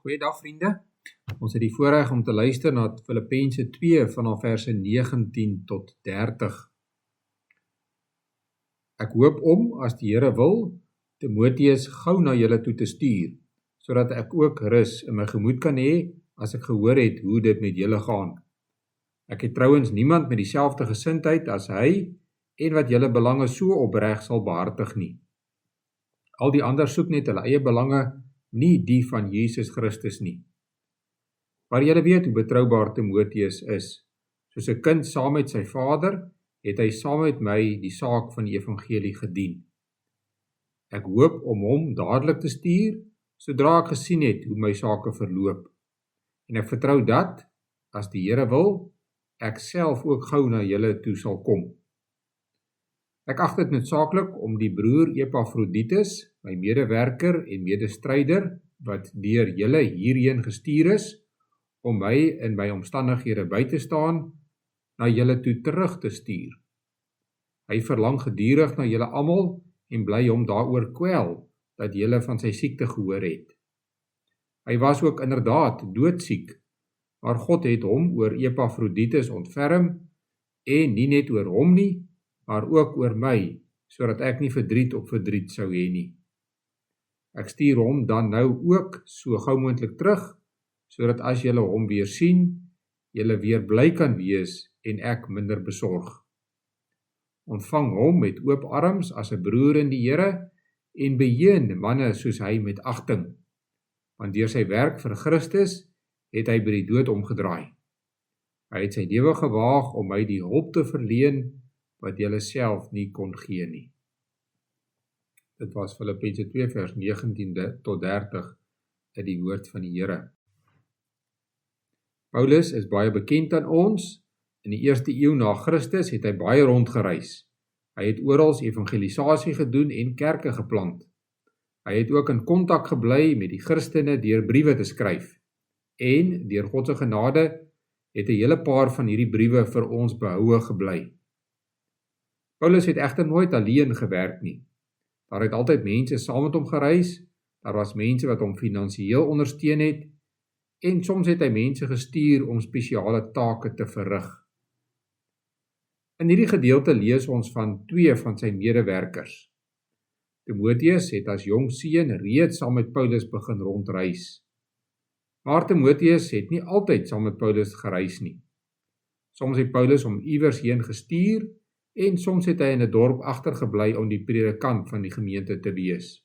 Goeiedag vriende, ons het die voorreg om te luister na Filippense 2 vanaf verse 19 tot 30. Ek hoop om, as die Here wil, Timotheus gou na julle toe te stuur, sodat ek ook rus in my gemoed kan hê, as ek gehoor het hoe dit met julle gaan. Ek het trouwens niemand met dieselfde gesindheid as hy, en wat julle belange so opreg sal behartig nie. Al die ander soek net hulle eie belange, nie die van Jesus Christus nie. Maar julle weet hoe betroubaar Timotheus is. Soos 'n kind saam met sy vader, het hy saam met my die saak van die evangelie gedien. Ek hoop om hom dadelik te stuur, sodra ek gesien het hoe my sake verloop. En ek vertrou dat, as die Here wil, ek self ook gou na julle toe sal kom. Ek ag dit noodsaaklik om die broer Epafroditus, my medewerker en medestryder, wat deur julle hierheen gestuur is, om my in my omstandighede by te staan, na julle toe terug te stuur. Hy verlang gedurig na julle almal en bly hom daaroor kwel, dat julle van sy siekte gehoor het. Hy was ook inderdaad doodziek, maar God het hom oor Epafroditus ontferm, en nie net oor hom nie, maar ook oor my, sodat ek nie verdriet op verdriet sou hê nie. Ek stuur hom dan nou ook so gou moontlik terug, sodat as julle hom weer sien, julle weer bly kan wees en ek minder besorg. Ontvang hom met oop arms as 'n broer in die Here en beheer manne soos hy met agting, want deur sy werk vir Christus het hy by die dood omgedraai. Hy het sy lewe gewaag om my die hulp te verleen wat julle self nie kon gee nie. Dit was Filippense 2 vers 19 tot 30 uit die woord van die Here. Paulus is baie bekend aan ons. In die 1ste eeu na Christus het hy baie rondgereis. Hy het oral evangelisasie gedoen en kerke geplant. Hy het ook in kontak gebly met die Christene deur briewe te skryf. En deur God se genade het 'n hele paar van hierdie briewe vir ons behoue gebly. Paulus het egter nooit alleen gewerk nie. Daar het altyd mense saam met hom gereis, daar was mense wat hom finansiëel ondersteun het, en soms het hy mense gestuur om spesiale take te verrig. In hierdie gedeelte lees ons van 2 van sy medewerkers. Timotheus het as jong seun reeds saam met Paulus begin rondreis. Maar Timotheus het nie altyd saam met Paulus gereis nie. Soms het Paulus hom iewers heen gestuur, en soms het hy in 'n dorp agtergebly om die predikant van die gemeente te wees.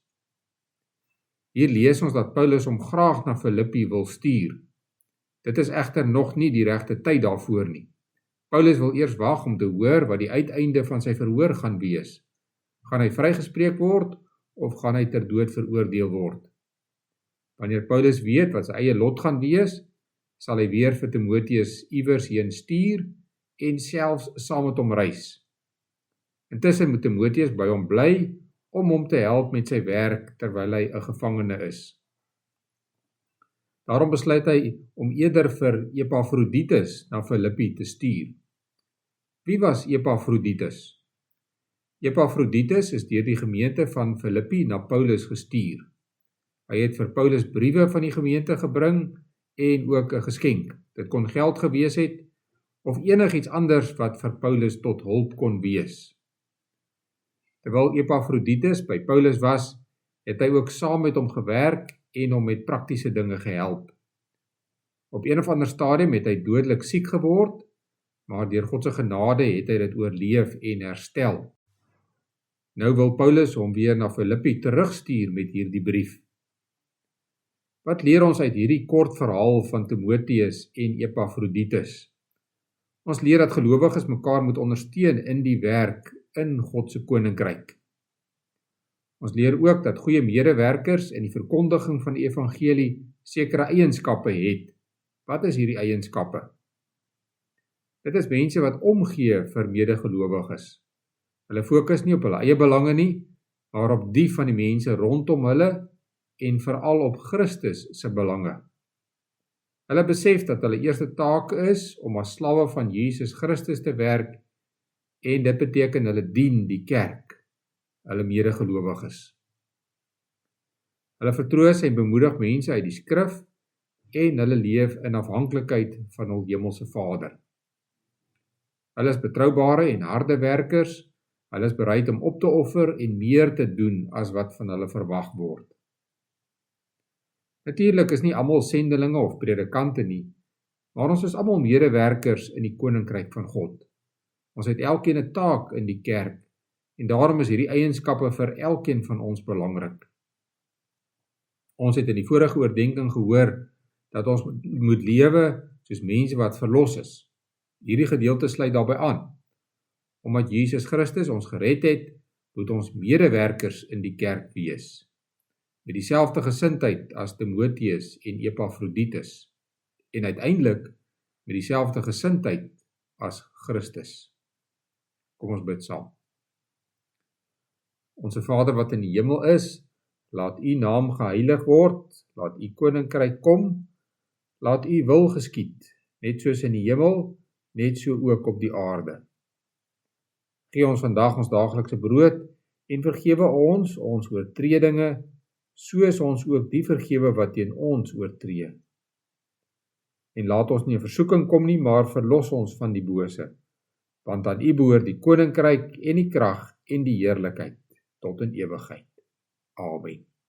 Hier lees ons dat Paulus hom graag na Filippi wil stuur. Dit is egter nog nie die regte tyd daarvoor nie. Paulus wil eers wag om te hoor wat die uiteinde van sy verhoor gaan wees. Gaan hy vrygespreek word, of gaan hy ter dood veroordeel word? Wanneer Paulus weet wat sy eie lot gaan wees, sal hy weer vir Timotheus iewers heen stuur, en selfs saam met hom reis. Intussen moet Timotheus by hom bly, om hom te help met sy werk, terwyl hy 'n gevangene is. Daarom besluit hy om eerder vir Epafroditus na Filippi te stuur. Wie was Epafroditus? Epafroditus is deur die gemeente van Filippi na Paulus gestuur. Hy het vir Paulus briewe van die gemeente gebring en ook 'n geskenk. Dit kon geld gewees het of enigiets anders wat vir Paulus tot hulp kon wees. Terwyl Epafroditus by Paulus was, het hy ook saam met hom gewerk en hom met praktiese dinge gehelp. Op een of ander stadium het hy dodelik siek geword, maar deur God se genade het hy dit oorleef en herstel. Nou wil Paulus hom weer na Filippi terugstuur met hierdie brief. Wat leer ons uit hierdie kort verhaal van Timotheus en Epafroditus? Ons leer dat gelowiges mekaar moet ondersteun in die werk in God se koninkryk. Ons leer ook dat goeie medewerkers in die verkondiging van die evangelie sekere eienskappe het. Wat is hierdie eienskappe? Dit is mense wat omgee vir medegelowiges. Hulle fokus nie op hulle eie belange nie, maar op die van die mense rondom hulle en veral op Christus se belange. Hulle besef dat hulle eerste taak is om as slawe van Jesus Christus te werk, en dit beteken hulle dien die kerk, hulle medegelowiges. Hulle vertroos en bemoedig mense uit die skrif en hulle leef in afhanklikheid van hul hemelse Vader. Hulle is betroubare en harde werkers, hulle is bereid om op te offer en meer te doen as wat van hulle verwag word. Natuurlik is nie almal sendelinge of predikante nie, maar ons is almal medewerkers in die koninkryk van God. Ons het elkeen 'n taak in die kerk, en daarom is hierdie eienskappe vir elkeen van ons belangrik. Ons het in die vorige oordeenking gehoor dat ons moet lewe soos mense wat verlos is. Hierdie gedeelte sluit daarbey aan. Omdat Jesus Christus ons gered het, moet ons medewerkers in die kerk wees, met dieselfde gesindheid as Timoteus en Epafroditus, en uiteindelik met dieselfde gesindheid as Christus. Kom ons bid saam. Onse Vader wat in die hemel is, laat u naam geheilig word, laat u koninkryk kom, laat u wil geskied, net soos in die hemel, net so ook op die aarde. Gee ons vandag ons daaglikse brood en vergewe ons oortredinge, soos ons ook die vergewe wat teen ons oortree. En laat ons nie in versoeking kom nie, maar verlos ons van die bose, want aan u behoort die koninkryk en die krag en die heerlikheid tot in ewigheid. Amen.